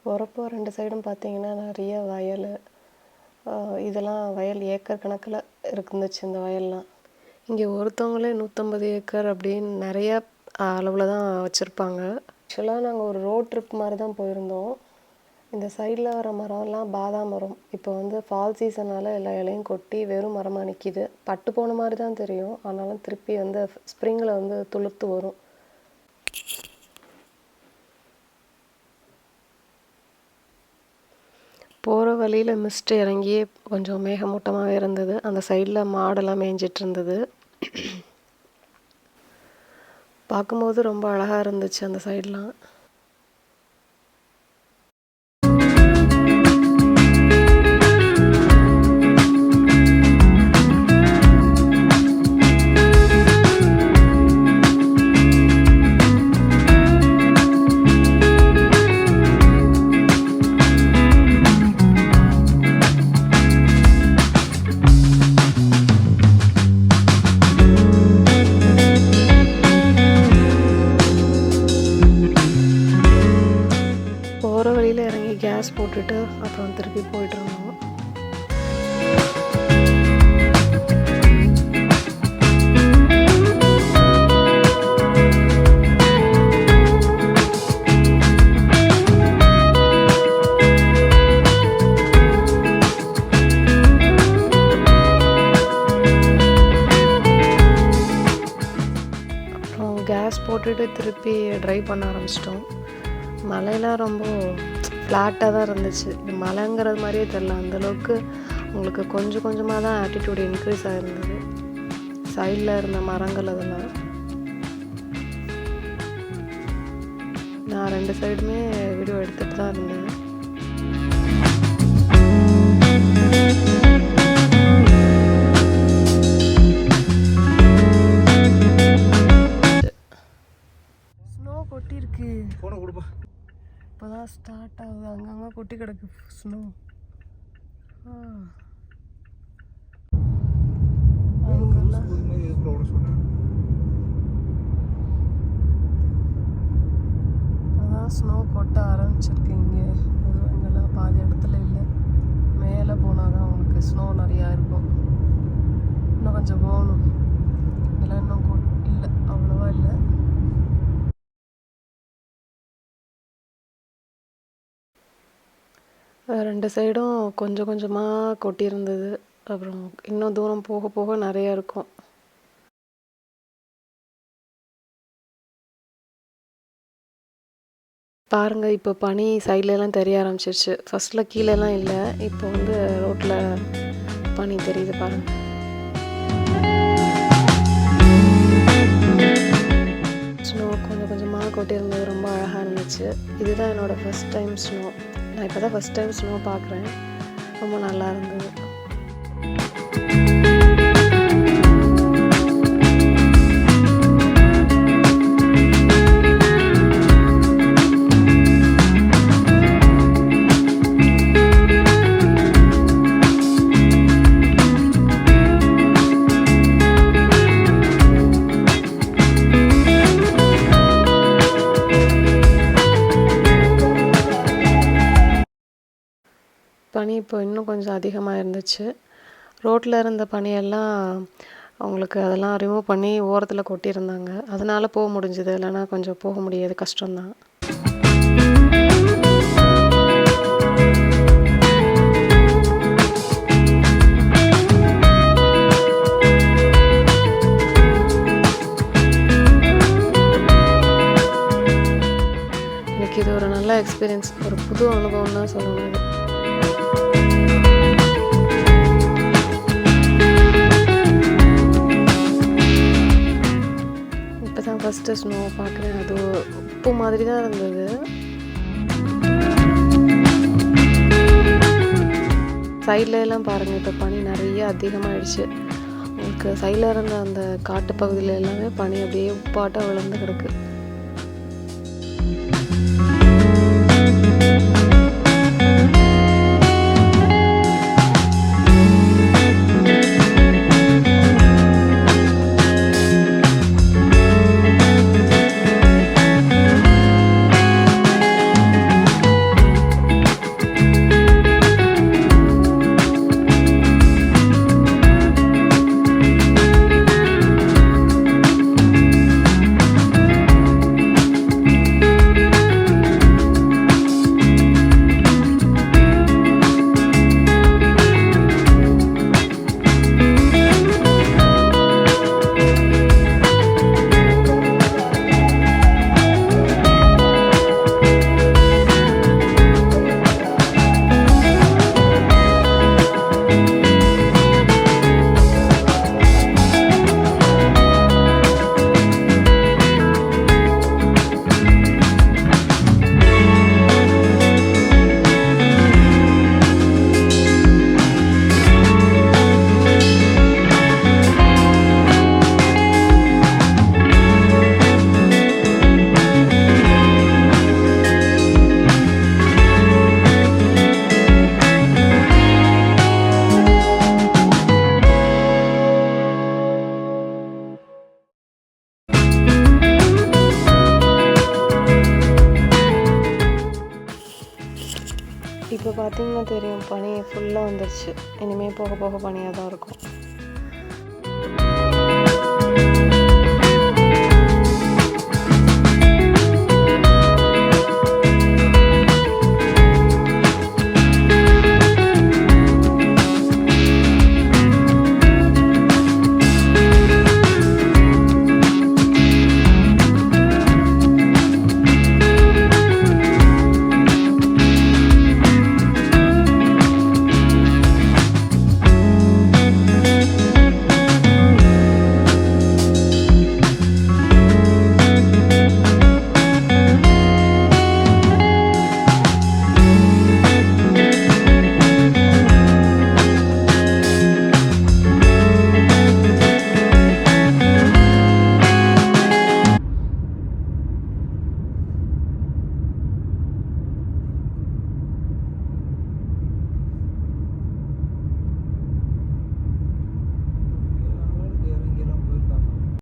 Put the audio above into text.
போகிறப்போ 2 சைடும் பார்த்தீங்கன்னா நிறைய வயல், இதெல்லாம் வயல் ஏக்கர் கணக்கில் இருந்துச்சு இந்த வயல்லாம். இங்கே ஒருத்தவங்களே 150 ஏக்கர் அப்படின்னு நிறைய அளவில் தான் வச்சுருப்பாங்க. ஆக்சுவலாக நாங்கள் ஒரு ரோட் ட்ரிப் மாதிரி தான் போயிருந்தோம். இந்த சைடில் வர மரம்லாம் பாதாம் மரம். இப்போ ஃபால் சீசனால் எல்லா இலையும் கொட்டி வெறும் மரமாக நிற்கிது. பட்டு போன மாதிரி தான் தெரியும், ஆனாலும் திருப்பி ஸ்ப்ரிங்கில் துளுர்த்து வரும். போகிற வழியில் மிஸ்ட் இறங்கி கொஞ்சம் மேகமூட்டமாகவே இருந்தது. அந்த சைடில் மாடெல்லாம் மேய்ஞ்சிட்டு இருந்தது. பார்க்கும்போது ரொம்ப அழகாக இருந்துச்சு அந்த சைட்லாம். போகிற வழியில் இறங்கி கேஸ் போட்டுட்டு அப்புறம் திருப்பி போயிட்டுருந்தோம். அப்புறம் கேஸ் போட்டுட்டு திருப்பி ட்ரைவ் பண்ண ஆரம்பிச்சிட்டோம். மலையெல்லாம் ரொம்ப ஃப்ளாட்டாக தான் இருந்துச்சு. இது மலைங்கிறது மாதிரியே தெரில. அந்தளவுக்கு உங்களுக்கு கொஞ்சம் கொஞ்சமாக தான் ஆட்டிடியூட் இன்க்ரீஸ் ஆகிருந்தது. சைடில் இருந்த மரங்கள் அதெல்லாம். நான் 2 சைடுமே வீடியோ எடுத்துகிட்டு தான் இருந்தேன். ஸ்னோ கொட்டிருக்கு. இப்போ தான் ஸ்டார்ட் ஆகுது. அங்கங்கே கொட்டி கிடக்கு ஸ்னோ. இப்போதான் ஸ்னோ கொட்ட ஆரம்பிச்சிருக்கு. இங்கே இங்கெல்லாம் பாதி இடத்துல இல்லை. மேலே போனால் தான் உங்களுக்கு ஸ்னோ நிறையா இருக்கும். இன்னும் கொஞ்சம் போகணும். இதெல்லாம் இன்னும் இல்லை, அவ்வளோவா இல்லை. ரெண்டு சைடும் கொஞ்சம் கொஞ்சமாக கொட்டியிருந்தது. அப்புறம் இன்னும் தூரம் போக போக நிறையா இருக்கும். பாருங்கள், இப்போ பனி சைட்லலாம் தெரிய ஆரம்பிச்சிருச்சு. ஃபஸ்ட்டில் கீழேலாம் இல்லை, இப்போ ரோட்டில் பனி தெரியுது பாருங்கள். ஸ்னோ கொஞ்சம் கொஞ்சமாக கொட்டியிருந்தது, ரொம்ப அழகாக இருந்துச்சு. இதுதான் என்னோடய ஃபஸ்ட் டைம் ஸ்னோ. நான் இப்போ தான் ஃபஸ்ட் டைம் ஸ்னோ பார்க்குறேன். ரொம்ப நல்லா இருந்தது. பனி இப்போ இன்னும் கொஞ்சம் அதிகமாக இருந்துச்சு. ரோட்டில் இருந்த பனியெல்லாம் அவங்களுக்கு அதெல்லாம் ரிமூவ் பண்ணி ஓரத்தில் கொட்டியிருந்தாங்க. அதனால் போக முடிஞ்சுது. இல்லைன்னா கொஞ்சம் போக முடியாது, கஷ்டம்தான். எனக்கு இது ஒரு நல்ல எக்ஸ்பீரியன்ஸ், ஒரு புது அனுபவம் தான் சொல்லணும். இப்போ தான் ஃபஸ்ட்டு ஸ்னோ பார்க்குறேன். அது உப்பு மாதிரி தான் இருந்தது. சைடில் எல்லாம் பாருங்கள், இப்போ பனி நிறைய அதிகமாகிடுச்சு. உங்களுக்கு சைடில் இருந்த அந்த காட்டு பகுதியில் எல்லாமே பனி அப்படியே உப்பாட்டம் விழுந்து கிடக்கு. இப்போ பார்த்தீங்கன்னா தெரியும், பனி ஃபுல்லாக வந்துருச்சு. இனிமேல் போக போக பனியாக தான் இருக்கும்.